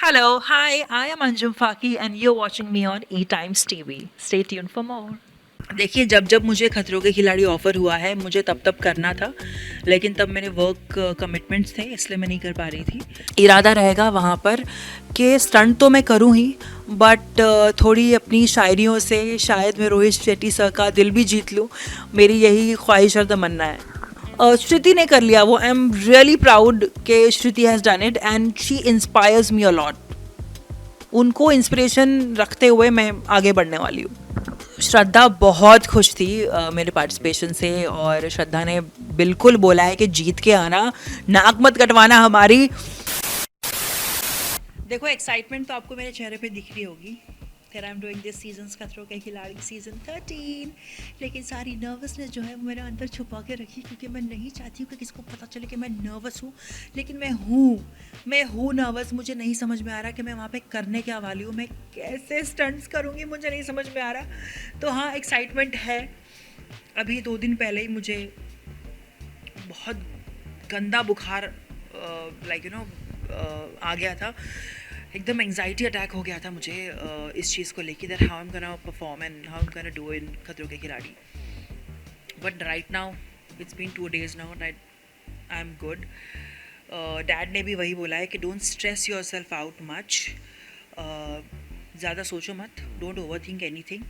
Hello, hi, I am Anjum Faki and you're watching me on E Times TV. Stay tuned for more. देखिए जब जब मुझे खतरों के खिलाड़ी ऑफ़र हुआ है मुझे तब तब करना था, लेकिन तब मेरे वर्क कमिटमेंट्स थे इसलिए मैं नहीं कर पा रही थी। इरादा रहेगा वहाँ पर कि स्टंट तो मैं करूँ ही, बट थोड़ी अपनी शायरियों से शायद मैं रोहित शेट्टी सर का दिल भी जीत लूँ। मेरी यही ख्वाहिश और तमन्ना है। श्रुति ने कर लिया वो। आई एम रियली प्राउड कि Shruti has done it and she inspires me a lot. उनको इंस्पिरेशन रखते हुए मैं आगे बढ़ने वाली हूँ। श्रद्धा बहुत खुश थी मेरे पार्टिसिपेशन से, और श्रद्धा ने बिल्कुल बोला है कि जीत के आना, नाक मत कटवाना हमारी। देखो एक्साइटमेंट तो आपको मेरे चेहरे पे दिख रही होगी that I'm doing this season's खतरों के खिलाड़ी सीज़न 13, लेकिन सारी नर्वसनेस जो है वो मेरे अंदर छुपा के रखी, क्योंकि मैं नहीं चाहती हूँ कि किसी को पता चले कि मैं नर्वस हूँ। लेकिन मैं हूँ नर्वस। मुझे नहीं समझ में आ रहा कि मैं वहाँ पे करने क्या वाली हूँ, मैं कैसे स्टंट्स करूँगी, मुझे नहीं समझ में आ रहा। तो हाँ, एक्साइटमेंट है। अभी 2 दिन पहले ही मुझे बहुत गंदा बुखार आ गया था। एकदम एंग्जाइटी अटैक हो गया था मुझे इस चीज़ को लेके, that how I am gonna perform and how I am gonna do in Khatron ke Khiladi. But right now it's been 2 days now, I am good. Dad ने भी वही बोला है कि don't stress yourself out much. ज़्यादा सोचो मत, don't overthink anything.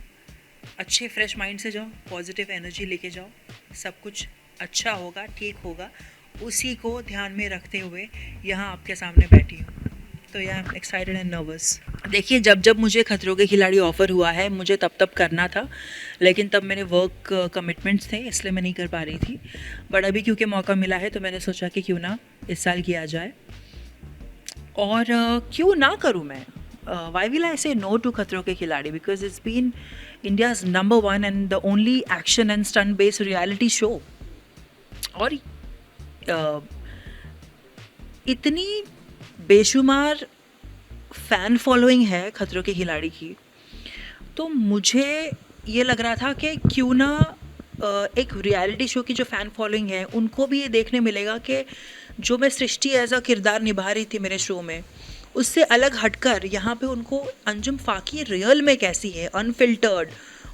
अच्छे फ्रेश माइंड से जाओ, पॉजिटिव एनर्जी लेके जाओ, सब कुछ अच्छा होगा, ठीक होगा। उसी को ध्यान में रखते हुए यहाँ आपके सामने बैठी हूँ। तो या एक्साइटेड एंड नर्वस। देखिए जब जब मुझे खतरों के खिलाड़ी ऑफ़र हुआ है मुझे तब तब करना था, लेकिन तब मेरे वर्क कमिटमेंट्स थे इसलिए मैं नहीं कर पा रही थी। बट अभी क्योंकि मौका मिला है तो मैंने सोचा कि क्यों ना इस साल किया जाए, और क्यों ना करूँ मैं। वाई विल आई से no to Khatron ke Khiladi, because it's been India's number 1 and the only action and stunt based reality show. और इतनी बेशुमार फ़ैन फॉलोइंग है खतरों के खिलाड़ी की, तो मुझे ये लग रहा था कि क्यों ना एक रियलिटी शो की जो फ़ैन फॉलोइंग है उनको भी ये देखने मिलेगा कि जो मैं सृष्टि एज अ किरदार निभा रही थी मेरे शो में, उससे अलग हटकर यहाँ पे उनको अंजुम फाकी रियल में कैसी है, अनफिल्टर्ड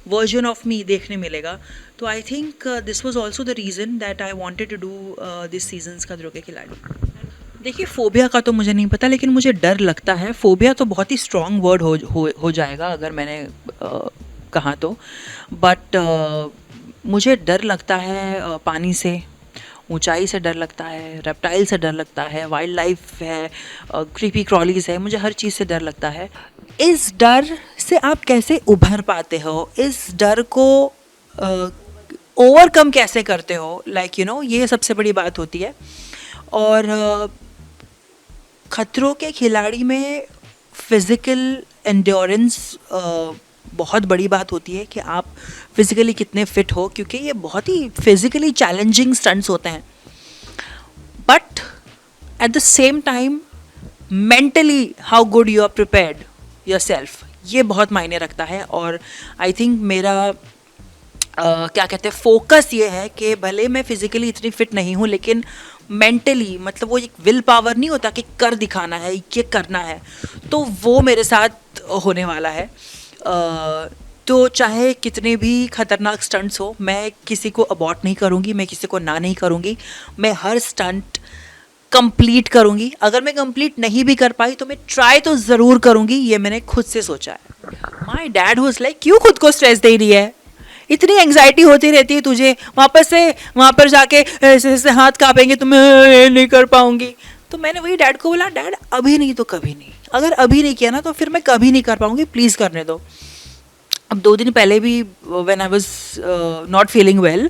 वर्जन ऑफ मी देखने मिलेगा। तो I think this was also the reason that I wanted to do this season's Khatron ke खिलाड़ी। देखिए फ़ोबिया का तो मुझे नहीं पता, लेकिन मुझे डर लगता है। फ़ोबिया तो बहुत ही स्ट्रॉन्ग वर्ड हो जाएगा अगर मैंने कहा तो, बट मुझे डर लगता है पानी से, ऊंचाई से डर लगता है, रेप्टाइल से डर लगता है, वाइल्ड लाइफ है, क्रीपी क्रॉलीज है, मुझे हर चीज़ से डर लगता है। इस डर से आप कैसे उभर पाते हो, इस डर को ओवरकम कैसे करते हो, ये सबसे बड़ी बात होती है। और खतरों के खिलाड़ी में फ़िज़िकल एंड्योरेंस बहुत बड़ी बात होती है कि आप फिज़िकली कितने फिट हो, क्योंकि ये बहुत ही फिज़िकली चैलेंजिंग स्टंट्स होते हैं। But at the same time mentally how good you are prepared yourself, ये बहुत मायने रखता है। और आई थिंक मेरा क्या कहते हैं फोकस ये है कि भले मैं फिज़िकली इतनी फिट नहीं हूँ, लेकिन मेंटली, मतलब वो एक विल पावर नहीं होता कि कर दिखाना है, ये करना है, तो वो मेरे साथ होने वाला है। तो चाहे कितने भी ख़तरनाक स्टंट्स हो, मैं किसी को अबॉर्ट नहीं करूँगी, मैं किसी को ना नहीं करूँगी, मैं हर स्टंट कंप्लीट करूँगी। अगर मैं कंप्लीट नहीं भी कर पाई तो मैं ट्राई तो ज़रूर करूँगी, ये मैंने खुद से सोचा है। माई डैड वाज लाइक, क्यों खुद को स्ट्रेस दे रही है, इतनी एंग्जाइटी होती रहती है तुझे, वापस से वहाँ पर जाके ऐसे हाथ काँपेंगे, तुम नहीं कर पाऊँगी। तो मैंने वही डैड को बोला, डैड अभी नहीं तो कभी नहीं, अगर अभी नहीं किया ना तो फिर मैं कभी नहीं कर पाऊँगी, प्लीज़ करने दो। अब 2 दिन पहले भी when I was not feeling well,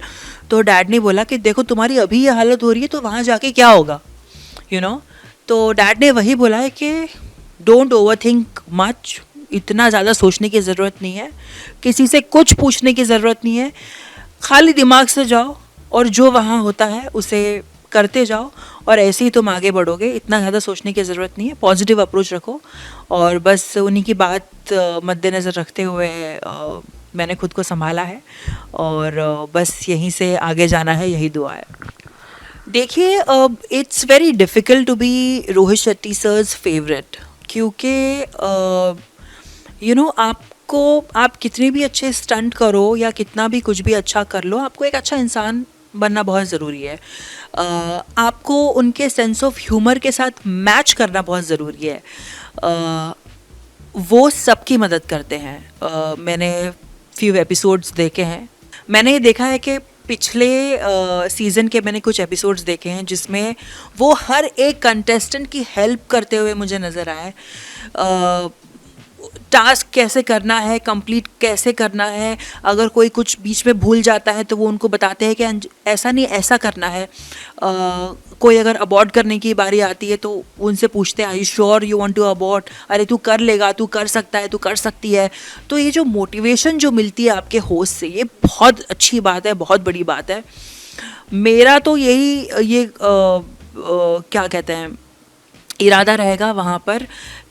तो डैड ने बोला कि देखो तुम्हारी अभी ये हालत हो रही है तो वहाँ जाके क्या होगा, तो डैड ने वही बोला है कि डोंट ओवर थिंक मच, इतना ज़्यादा सोचने की ज़रूरत नहीं है, किसी से कुछ पूछने की ज़रूरत नहीं है, खाली दिमाग से जाओ और जो वहाँ होता है उसे करते जाओ, और ऐसे ही तुम आगे बढ़ोगे। इतना ज़्यादा सोचने की ज़रूरत नहीं है, पॉजिटिव अप्रोच रखो, और बस उन्हीं की बात मद्देनज़र रखते हुए मैंने खुद को संभाला है, और बस यहीं से आगे जाना है, यही दुआ है। देखिए it's very difficult to be Rohit Shetty sir's favourite, क्योंकि आपको, आप कितने भी अच्छे स्टंट करो या कितना भी कुछ भी अच्छा कर लो, आपको एक अच्छा इंसान बनना बहुत ज़रूरी है। आपको उनके सेंस ऑफ ह्यूमर के साथ मैच करना बहुत ज़रूरी है। वो सबकी मदद करते हैं। मैंने फ्यू एपिसोड्स देखे हैं। मैंने ये देखा है कि पिछले सीज़न के मैंने कुछ एपिसोड्स देखे हैं जिसमें वो हर एक कंटेस्टेंट की हेल्प करते हुए मुझे नज़र आए। टास्क कैसे करना है, कंप्लीट कैसे करना है, अगर कोई कुछ बीच में भूल जाता है तो वो उनको बताते हैं कि ऐसा नहीं, ऐसा करना है। कोई अगर अबॉर्ट करने की बारी आती है तो उनसे पूछते हैं, I you sure you want to abort, अरे तू कर लेगा, तू कर सकता है, तू कर सकती है। तो ये जो मोटिवेशन जो मिलती है आपके होस्ट से, ये बहुत अच्छी बात है, बहुत बड़ी बात है। मेरा तो यही ये क्या कहते हैं, इरादा रहेगा वहाँ पर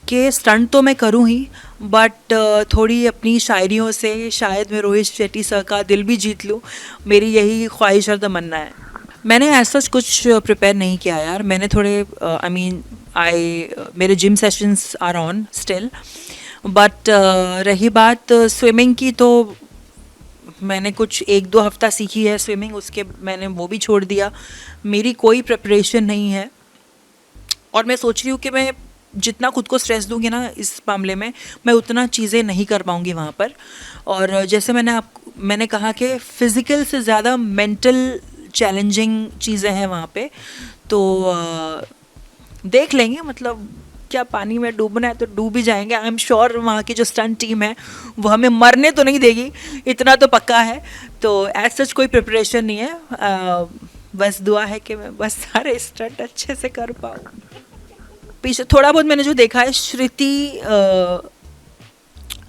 कि स्टंट तो मैं करूँ ही, बट थोड़ी अपनी शायरियों से शायद मैं रोहित शेट्टी सर का दिल भी जीत लूँ। मेरी यही ख्वाहिश और तमन्ना है। मैंने ऐसा कुछ प्रिपेयर नहीं किया यार। मैंने थोड़े मेरे gym sessions are on still, but रही बात स्विमिंग की, तो मैंने कुछ 1-2 हफ्ता सीखी है स्विमिंग, उसके मैंने वो भी छोड़ दिया। मेरी कोई प्रिपरेशन नहीं है और मैं सोच रही हूँ कि मैं जितना खुद को स्ट्रेस दूंगी ना इस मामले में, मैं उतना चीज़ें नहीं कर पाऊँगी वहाँ पर। और जैसे मैंने कहा कि फ़िज़िकल से ज़्यादा मेंटल चैलेंजिंग चीज़ें हैं वहाँ पे। तो देख लेंगे, मतलब क्या पानी में डूबना है तो डूब ही जाएंगे। आई एम श्योर वहाँ की जो स्टंट टीम है वो हमें मरने तो नहीं देगी, इतना तो पक्का है। तो एज सच कोई प्रिपरेशन नहीं है, बस दुआ है कि मैं बस सारे स्टंट अच्छे से कर पाऊँ। पीछे थोड़ा बहुत मैंने जो देखा है, श्रुति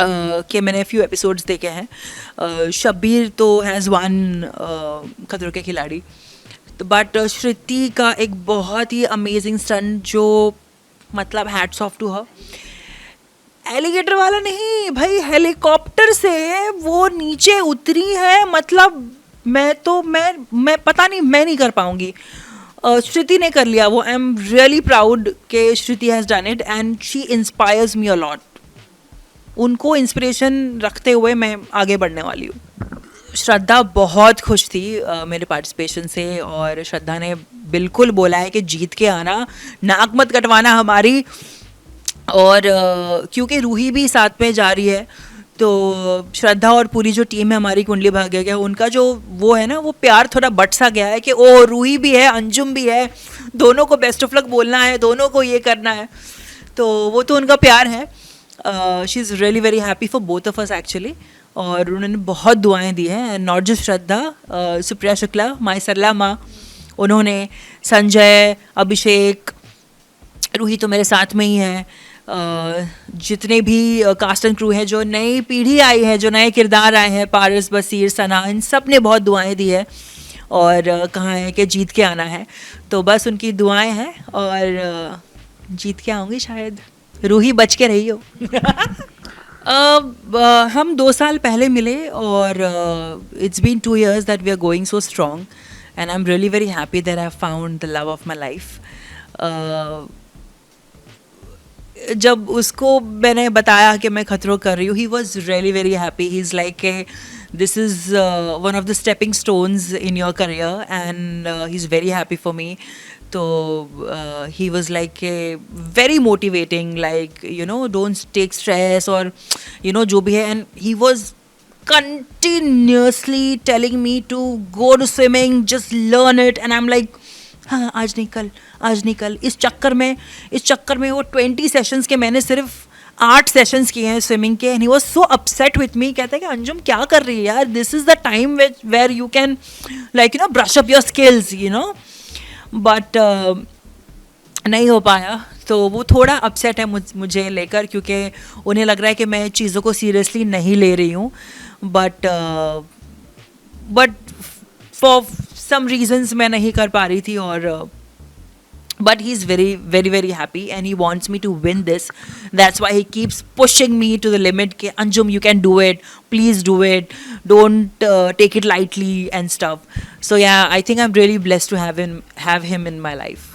के मैंने फ्यू एपिसोड्स देखे हैं। शब्बीर तो हैज़ वन खतरों के खिलाड़ी, तो बट श्रुति का एक बहुत ही अमेजिंग स्टंट जो मतलब hats off to her. Alligator वाला नहीं भाई, हेलीकॉप्टर से वो नीचे उतरी है, मतलब मैं पता नहीं, मैं नहीं कर पाऊंगी। श्रुति ने कर लिया वो। आई एम रियली प्राउड कि Shruti has done it and she inspires me a lot. उनको इंस्पिरेशन रखते हुए मैं आगे बढ़ने वाली हूँ। श्रद्धा बहुत खुश थी मेरे पार्टिसिपेशन से, और श्रद्धा ने बिल्कुल बोला है कि जीत के आना, नाक मत कटवाना हमारी। और क्योंकि रूही भी साथ में जा रही है, तो श्रद्धा और पूरी जो टीम है हमारी कुंडली भाग्य का, उनका जो वो है ना, वो प्यार थोड़ा बट सा गया है कि ओ रूही भी है, अंजुम भी है, दोनों को बेस्ट ऑफ लक बोलना है, दोनों को ये करना है। तो वो तो उनका प्यार है। She is really very happy for both of us actually. और उन्होंने बहुत दुआएं दी हैं, एंड नॉट जस्ट श्रद्धा, सुप्रिया शुक्ला, माई सरला माँ, उन्होंने, संजय, अभिषेक, रूही तो मेरे साथ में ही है, जितने भी कास्ट एंड क्रू हैं, जो नई पीढ़ी आई है, जो नए किरदार आए हैं, पारस, बसीर, सना, इन सब ने बहुत दुआएं दी है और कहा है कि जीत के आना है। तो बस उनकी दुआएं हैं और जीत के आऊँगी शायद। रूही बच के रही हो। हम 2 साल पहले मिले और it's been 2 years that we are going so strong, and I am really very happy that I have found the love of my life. जब उसको मैंने बताया कि मैं खतरों कर रही हूँ, he was really very happy. He is like this is one of the stepping stones in your career, and he is very happy for me. तो he was like very motivating, like you know don't take stress, और you know जो भी है। And he was continuously telling me to go to swimming, just learn it, and I'm like हाँ आज नहीं कल, आज नहीं कल। इस चक्कर में वो 20 सेशंस के मैंने सिर्फ 8 सेशंस किए हैं स्विमिंग के, and he was so upset with me. कहते हैं कि अंजुम क्या कर रही है यार, this is the time where you can like you know brush up your skills, you know. But नहीं हो पाया, तो वो थोड़ा अपसेट है मुझे लेकर, क्योंकि उन्हें लग रहा है कि मैं चीज़ों को सीरियसली नहीं ले रही हूँ। बट फॉर सम रीजंस मैं नहीं कर पा रही थी, और but he's very very happy and he wants me to win this. That's why he keeps pushing me to the limit ke Anjum, you can do it, please do it, don't take it lightly and stuff. So yeah, I think I'm really blessed to have him in my life.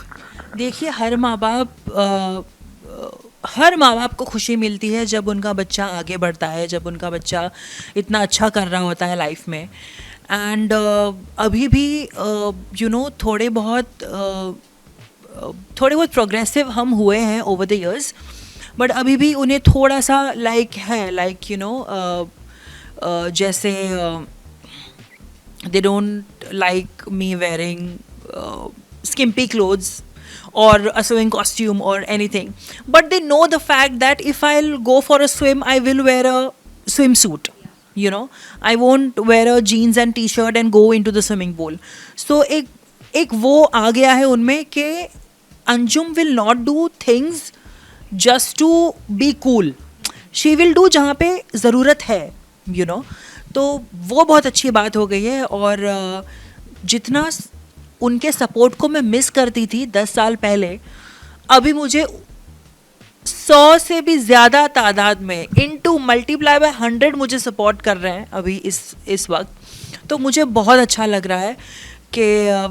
देखिए, हर माँ बाप हर माँ बाप को खुशी मिलती है जब उनका बच्चा आगे बढ़ता है, जब उनका बच्चा इतना अच्छा कर रहा होता है लाइफ में। एंड अभी भी थोड़े बहुत प्रोग्रेसिव हम हुए हैं ओवर द इयर्स, बट अभी भी उन्हें थोड़ा सा लाइक जैसे they don't like me wearing skimpy clothes or a swimming costume or anything, but they know the fact that if I'll go for a swim I will wear a swimsuit, I won't wear a jeans and t-shirt and go into the swimming pool. So एक वो आ गया है उनमें कि Anjum will not do things just to be cool, she will do जहाँ पे ज़रूरत है, तो वो बहुत अच्छी बात हो गई है। और जितना उनके सपोर्ट को मैं मिस करती थी 10 साल पहले, अभी मुझे 100 से भी ज़्यादा तादाद में इनटू मल्टीप्लाई बाय 100 मुझे सपोर्ट कर रहे हैं अभी इस वक्त। तो मुझे बहुत अच्छा लग रहा है कि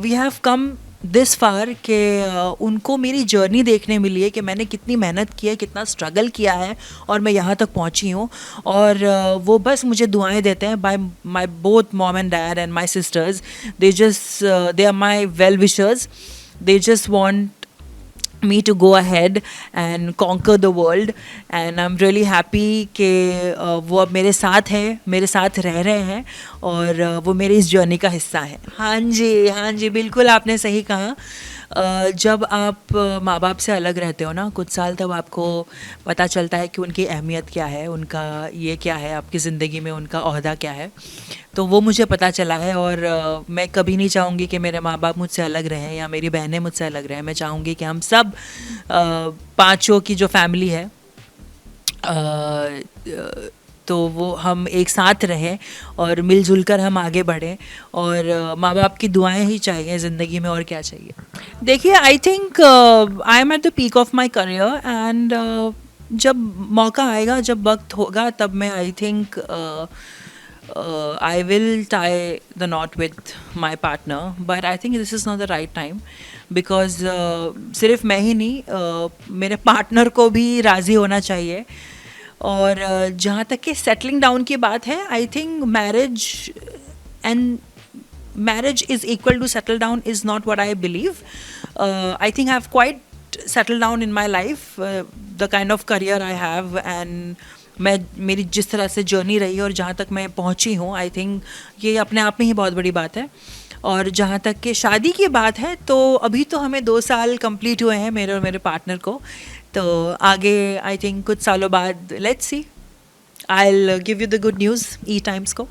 we have come this far, कि उनको मेरी जर्नी देखने मिली है कि मैंने कितनी मेहनत की है, कितना स्ट्रगल किया है और मैं यहाँ तक पहुँची हूँ। और वो बस मुझे दुआएं देते हैं, by my both mom and dad and my sisters, they are my well wishers, they just want me to go ahead and conquer the world, and I'm really happy कि वो अब मेरे साथ हैं, मेरे साथ रह रहे हैं और वो मेरी इस जर्नी का हिस्सा है। हाँ जी, बिल्कुल आपने सही कहा। जब आप माँ बाप से अलग रहते हो ना कुछ साल, तब आपको पता चलता है कि उनकी अहमियत क्या है, उनका ये क्या है आपकी ज़िंदगी में, उनका ओहदा क्या है। तो वो मुझे पता चला है और मैं कभी नहीं चाहूँगी कि मेरे माँ बाप मुझसे अलग रहें या मेरी बहनें मुझसे अलग रहें। मैं चाहूँगी कि हम सब पाँचों की जो फैमिली है तो वो हम एक साथ रहें और मिलजुल कर हम आगे बढ़ें, और माँ बाप की दुआएं ही चाहिए ज़िंदगी में, और क्या चाहिए। देखिए, I think I am at the peak of my career, and जब मौका आएगा, जब वक्त होगा, तब मैं I think I will tie the knot with my partner, but I think this is not the right time because सिर्फ मैं ही नहीं, मेरे पार्टनर को भी राज़ी होना चाहिए। और जहाँ तक कि सेटलिंग डाउन की बात है, I think marriage is equal to settle down is not what I believe. I think I have quite settled down in my life, the kind of career I have, and मेरी जिस तरह से journey रही और जहाँ तक मैं पहुँची हूँ, आई थिंक ये अपने आप में ही बहुत बड़ी बात है। और जहाँ तक कि शादी की बात है, तो अभी तो हमें 2 साल कंप्लीट हुए हैं मेरे और मेरे पार्टनर को, तो आगे आई थिंक कुछ सालों बाद let's see, I will give you the good news E times को।